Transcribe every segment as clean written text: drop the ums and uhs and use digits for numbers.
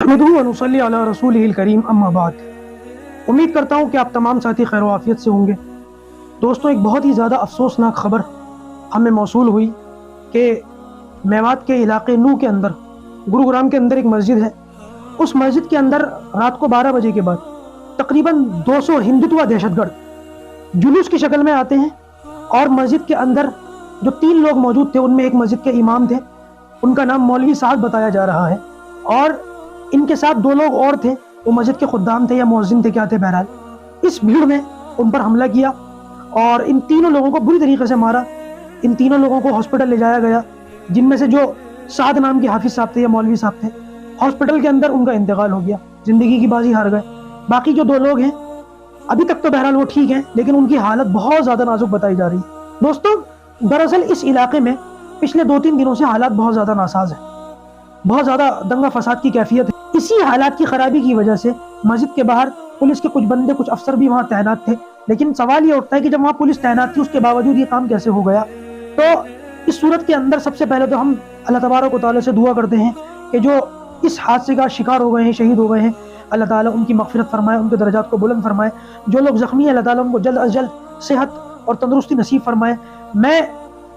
नहमदुहु व नुसल्ली अला रसूलिहिल करीम अम्मा बाद। उम्मीद करता हूँ कि आप तमाम साथी खैर व आफियत से होंगे। दोस्तों, एक बहुत ही ज़्यादा अफसोसनाक ख़बर हमें मौसूल हुई कि मेवात के इलाके नू के अंदर, गुरुग्राम के अंदर एक मस्जिद है। उस मस्जिद के अंदर रात को 12 बजे के बाद तकरीबन 200 हिंदुत्व दहशतगर्द जुलूस की शक्ल में आते हैं और मस्जिद के अंदर जो 3 लोग मौजूद थे उनमें एक मस्जिद के इमाम थे, उनका नाम मौलवी साहब बताया जा रहा है, और इनके साथ 2 लोग और थे, वो मस्जिद के खुद्दाम थे या मुअज्जिन थे, क्या थे, बहरहाल इस भीड़ में उन पर हमला किया और इन तीनों लोगों को बुरी तरीके से मारा। इन तीनों लोगों को हॉस्पिटल ले जाया गया, जिनमें से जो साद नाम के हाफिज साहब थे या मौलवी साहब थे, हॉस्पिटल के अंदर उनका इंतकाल हो गया, जिंदगी की बाजी हार गए। बाकी जो 2 लोग हैं अभी तक तो बहरहाल वो ठीक हैं, लेकिन उनकी हालत बहुत ज़्यादा नाजुक बताई जा रही है। दोस्तों, दरअसल इस इलाके में पिछले 2-3 दिनों से हालात बहुत ज़्यादा नासाज है, बहुत ज़्यादा दंगा फसाद की कैफियत है। इसी हालात की खराबी की वजह से मस्जिद के बाहर पुलिस के कुछ बंदे, कुछ अफसर भी वहाँ तैनात थे, लेकिन सवाल ये उठता है कि जब वहाँ पुलिस तैनात थी उसके बावजूद ये काम कैसे हो गया। तो इस सूरत के अंदर सबसे पहले तो हम अल्लाह तबारक व तआला से दुआ करते हैं कि जो इस हादसे का शिकार हो गए हैं, शहीद हो गए हैं, अल्लाह ताला उनकी मग़फ़िरत फरमाए, उनके दर्जात को बुलंद फरमाए। जो लोग ज़ख्मी हैं, अल्लाह ताला उनको जल्द अज जल्द सेहत और तंदुरुस्ती नसीब फरमाए। मैं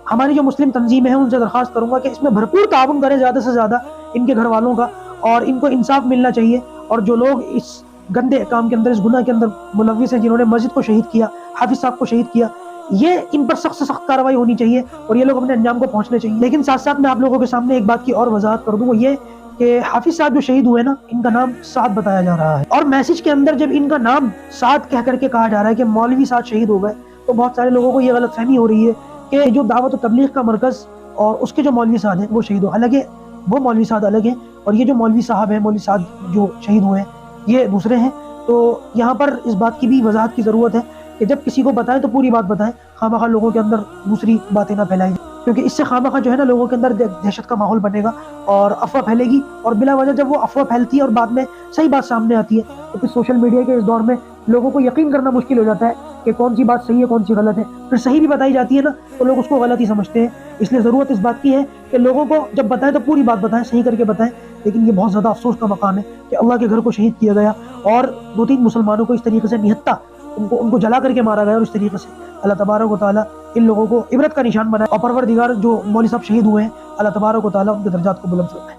हमारी जो मुस्लिम तंजीमें हैं उनसे दरख्वास्त करूँगा कि इसमें भरपूर ताउन करें ज़्यादा से ज़्यादा इनके घर वालों का, और इनको इंसाफ मिलना चाहिए। और जो लोग इस गंदे काम के अंदर, इस गुनाह के अंदर मुलव्विस हैं, जिन्होंने मस्जिद को शहीद किया, हाफिज साहब को शहीद किया, ये इन पर सख्त से सख्त कार्रवाई होनी चाहिए और ये लोग अपने अंजाम को पहुंचने चाहिए। लेकिन साथ साथ मैं आप लोगों के सामने एक बात की और वजाहत कर दूं, वो ये कि हाफिज साहब जो शहीद हुए ना, इनका नाम साद बताया जा रहा है, और मैसेज के अंदर जब इनका नाम साद कह करके कहा जा रहा है कि मौलवी साद शहीद हो गए, तो बहुत सारे लोगों को ये गलतफहमी हो रही है कि जो दावत और तबलीग का मरकज़ और उसके जो मौलवी साहब हैं वो शहीद हो। हालांकि वो मौलवी साहब अलग हैं और ये जो मौलवी साहब हैं, मौलवी साहब जो शहीद हुए हैं, ये दूसरे हैं। तो यहाँ पर इस बात की भी वजाहत की ज़रूरत है कि जब किसी को बताएं तो पूरी बात बताएं, खामखा लोगों के अंदर दूसरी बातें ना फैलाई, क्योंकि इससे खामखा जो है ना लोगों के अंदर दहशत का माहौल बनेगा और अफवाह फैलेगी, और बिला वजह जब वो अफवाह फैलती है और बाद में सही बात सामने आती है तो फिर सोशल मीडिया के इस दौर में लोगों को यकीन करना मुश्किल हो जाता है कि कौन सी बात सही है, कौन सी गलत है। फिर सही भी बताई जाती है ना तो लोग उसको गलत ही समझते हैं। इसलिए ज़रूरत इस बात की है कि लोगों को जब बताएं तो पूरी बात बताएं, सही करके बताएं। लेकिन ये बहुत ज़्यादा अफसोस का मकाम है कि अल्लाह के घर को शहीद किया गया और 2-3 मुसलमानों को इस तरीके से निहत्ता उनको जला करके मारा गया, और इस तरीके से अल्लाह तबारक व तआला इन लोगों को इबरत का निशान बनाए, और परवरदिगार जो मौलवी साहब शहीद हुए हैं, अल्लाह तबारक व तआला उनके दर्जात को बुलंद फरमाए।